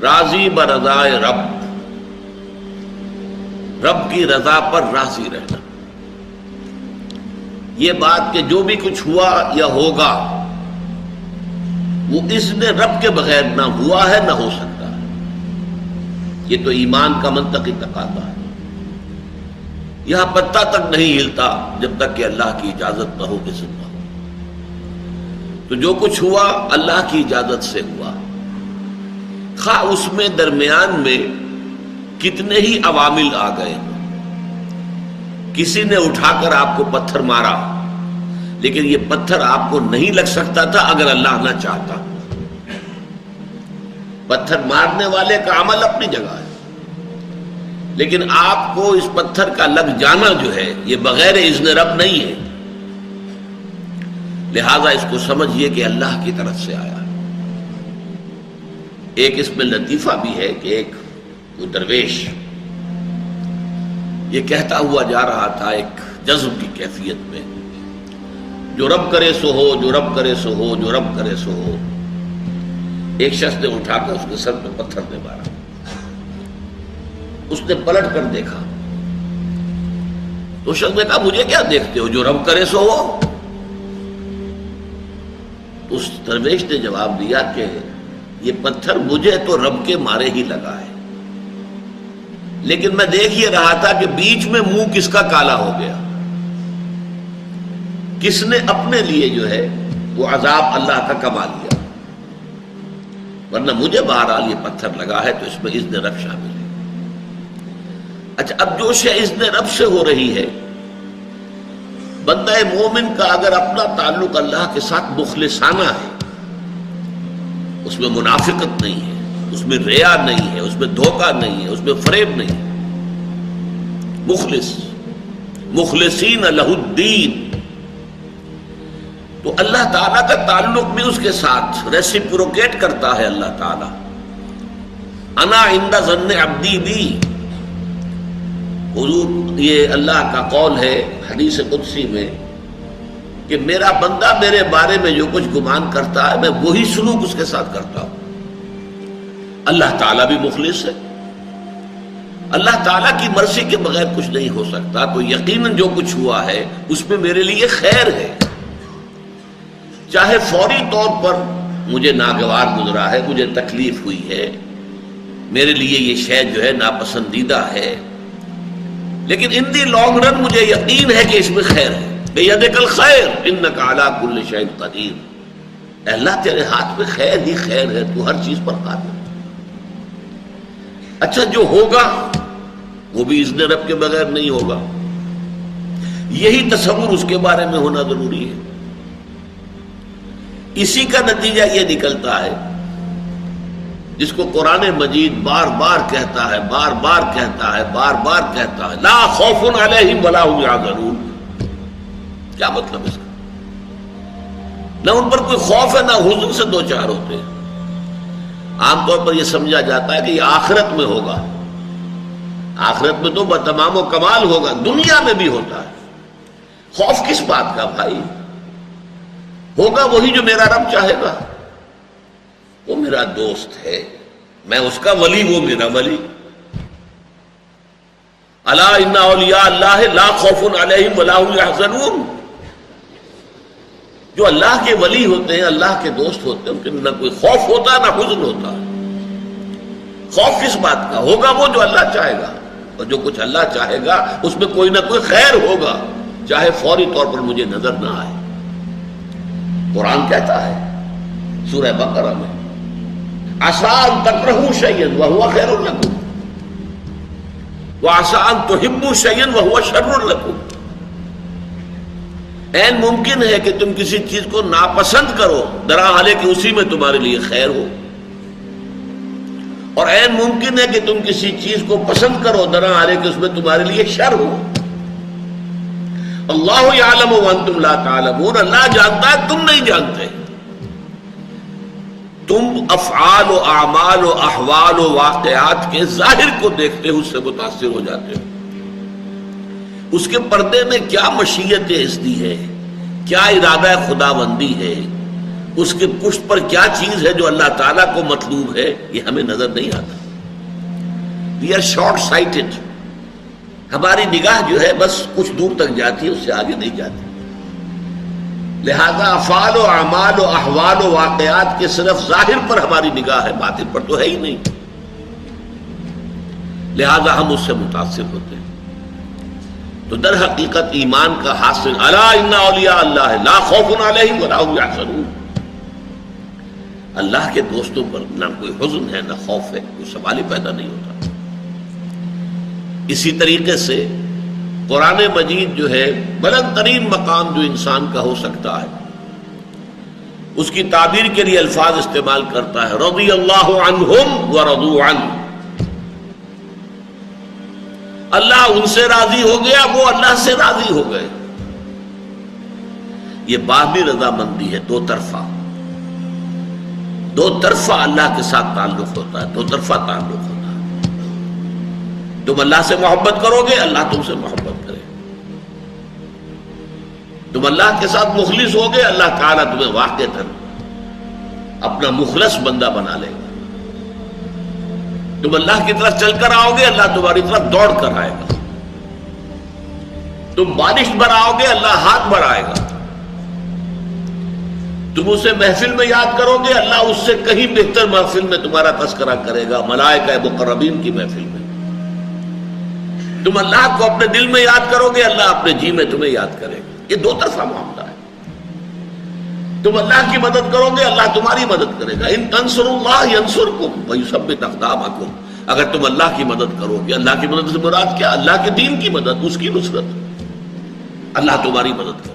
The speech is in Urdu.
راضی برضائے رب، رب کی رضا پر راضی رہنا. یہ بات کہ جو بھی کچھ ہوا یا ہوگا وہ اذن رب کے بغیر نہ ہوا ہے نہ ہو سکتا ہے. یہ تو ایمان کا منطقی تقاضا ہے. یہاں پتہ تک نہیں ہلتا جب تک کہ اللہ کی اجازت نہ ہو، اذن نہ ہو. تو جو کچھ ہوا اللہ کی اجازت سے ہوا، خواہ اس میں درمیان میں کتنے ہی عوامل آ گئے. کسی نے اٹھا کر آپ کو پتھر مارا، لیکن یہ پتھر آپ کو نہیں لگ سکتا تھا اگر اللہ نہ چاہتا. پتھر مارنے والے کا عمل اپنی جگہ ہے، لیکن آپ کو اس پتھر کا لگ جانا جو ہے یہ بغیر اذن رب نہیں ہے. لہذا اس کو سمجھیے کہ اللہ کی طرف سے آیا. ایک اس میں لطیفہ بھی ہے کہ ایک وہ درویش یہ کہتا ہوا جا رہا تھا ایک جذب کی کیفیت میں، جو رب کرے سو ہو، جو رب کرے سو ہو، جو رب کرے سو ہو. ایک شخص نے اٹھا کر اس کے سر پہ پتھر نے مارا. اس نے پلٹ کر دیکھا تو شخص نے کہا مجھے کیا دیکھتے ہو، جو رب کرے سو ہو. اس درویش نے جواب دیا کہ یہ پتھر مجھے تو رب کے مارے ہی لگا ہے، لیکن میں دیکھ یہ رہا تھا کہ بیچ میں منہ کس کا کالا ہو گیا، کس نے اپنے لیے جو ہے وہ عذاب اللہ کا کما لیا. ورنہ مجھے بہرحال یہ پتھر لگا ہے تو اس میں اذن رب شامل ہے. اچھا، اب جو شے اذن رب سے ہو رہی ہے، بندہ مومن کا اگر اپنا تعلق اللہ کے ساتھ مخلصانہ ہے، اس میں منافقت نہیں ہے، اس میں ریا نہیں ہے، اس میں دھوکہ نہیں ہے، اس میں فریب نہیں. مخلص، مخلصین لہ الدین، تو اللہ تعالیٰ کا تعلق بھی اس کے ساتھ ریسیپروکیٹ کرتا ہے. اللہ تعالیٰ انا عند ظن عبدی بی، حضور یہ اللہ کا قول ہے حدیث قدسی میں کہ میرا بندہ میرے بارے میں جو کچھ گمان کرتا ہے میں وہی سلوک اس کے ساتھ کرتا ہوں. اللہ تعالیٰ بھی مخلص ہے. اللہ تعالیٰ کی مرضی کے بغیر کچھ نہیں ہو سکتا. تو یقیناً جو کچھ ہوا ہے اس میں میرے لیے خیر ہے، چاہے فوری طور پر مجھے ناگوار گزرا ہے، مجھے تکلیف ہوئی ہے، میرے لیے یہ شے جو ہے ناپسندیدہ ہے، لیکن ان دی لانگ رن مجھے یقین ہے کہ اس میں خیر ہے. بیدک الخیر انک علی کل شیء قدیر. اے اللہ تیرے ہاتھ میں خیر ہی خیر ہے، تو ہر چیز پر قادر. اچھا، جو ہوگا وہ بھی اذن رب کے بغیر نہیں ہوگا. یہی تصور اس کے بارے میں ہونا ضروری ہے. اسی کا نتیجہ یہ نکلتا ہے جس کو قرآن مجید بار بار کہتا ہے، بار بار کہتا ہے، بار بار کہتا ہے، لا خوف علیہم ولا هم یحزنون. کیا مطلب اس کا؟ نہ ان پر کوئی خوف ہے نہ حزن سے دو چار ہوتے ہیں. عام طور پر یہ سمجھا جاتا ہے کہ یہ آخرت میں ہوگا. آخرت میں تو بتمام و کمال ہوگا، دنیا میں بھی ہوتا ہے. خوف کس بات کا بھائی؟ ہوگا وہی جو میرا رب چاہے گا. وہ میرا دوست ہے، میں اس کا ولی، وہ میرا ولی. الا ان اولیاء اللہ لا خوف علیہم ولا هم یحزنون. جو اللہ کے ولی ہوتے ہیں، اللہ کے دوست ہوتے ہیں، ان کے نہ کوئی خوف ہوتا نہ حزن ہوتا. خوف کس بات کا؟ ہوگا وہ جو اللہ چاہے گا، اور جو کچھ اللہ چاہے گا اس میں کوئی نہ کوئی خیر ہوگا، چاہے فوری طور پر مجھے نظر نہ آئے. قرآن کہتا ہے سورہ بقرہ میں عسیٰ ان تکرہوا شیئا وہو خیر لکم وعسیٰ ان تحبوا شیئا وہو شر لکم. عین ممکن ہے کہ تم کسی چیز کو ناپسند کرو درحالے کہ اسی میں تمہارے لیے خیر ہو، اور عین ممکن ہے کہ تم کسی چیز کو پسند کرو درحالے کہ اس میں تمہارے لیے شر ہو. اللہ یعلم وانتم لا تعلمون. اللہ جانتا ہے، تم نہیں جانتے. تم افعال و اعمال و احوال و واقعات کے ظاہر کو دیکھتے ہو، اس سے متاثر ہو جاتے ہو. اس کے پردے میں کیا مشیت ازدی ہے، کیا ارادہ خداوندی ہے، اس کے پشت پر کیا چیز ہے جو اللہ تعالیٰ کو مطلوب ہے، یہ ہمیں نظر نہیں آتا. We are short sighted. ہماری نگاہ جو ہے بس کچھ دور تک جاتی ہے، اس سے آگے نہیں جاتی. لہذا افعال و اعمال و احوال و واقعات کے صرف ظاہر پر ہماری نگاہ ہے، باطن پر تو ہے ہی نہیں. لہذا ہم اس سے متاثر ہوتے ہیں. تو در حقیقت ایمان کا حاصل الا ان اولیاء اللہ لا خوف علیہم ولا هم یحزنون. اللہ کے دوستوں پر نہ کوئی حزن ہے نہ خوف ہے، کوئی سوال ہی پیدا نہیں ہوتا. اسی طریقے سے قرآن مجید جو ہے بلند ترین مقام جو انسان کا ہو سکتا ہے، اس کی تعبیر کے لیے الفاظ استعمال کرتا ہے رضی اللہ عنہم ورضوا عنہ. اللہ ان سے راضی ہو گیا، وہ اللہ سے راضی ہو گئے. یہ باہمی رضامندی ہے، دو طرفہ. دو طرفہ اللہ کے ساتھ تعلق ہوتا ہے، دو طرفہ تعلق ہوتا ہے. تم اللہ سے محبت کرو گے، اللہ تم سے محبت کرے. تم اللہ کے ساتھ مخلص ہوگے، اللہ تعالیٰ تمہیں واقعتاً اپنا مخلص بندہ بنا لے گا. تم اللہ کی طرف چل کر آؤ گے، اللہ تمہاری طرف دوڑ کر آئے گا. تم بارش برآؤ گے، اللہ ہاتھ بڑھائے گا. تم اسے محفل میں یاد کرو گے، اللہ اس سے کہیں بہتر محفل میں تمہارا تذکرہ کرے گا، ملائکہ مقربین کی محفل میں. تم اللہ کو اپنے دل میں یاد کرو گے، اللہ اپنے جی میں تمہیں یاد کرے گا. یہ دو طرفہ معاملہ ہے. تم اللہ کی مدد کرو گے، اللہ تمہاری مدد کرے گا. ان تنصروا اللہ ینصرکم ویثبت اقدامکم. اگر تم اللہ کی مدد کرو گے، اللہ کی مدد سے مراد کیا؟ اللہ کے دین کی مدد، اس کی نصرت. اللہ تمہاری مدد کرے.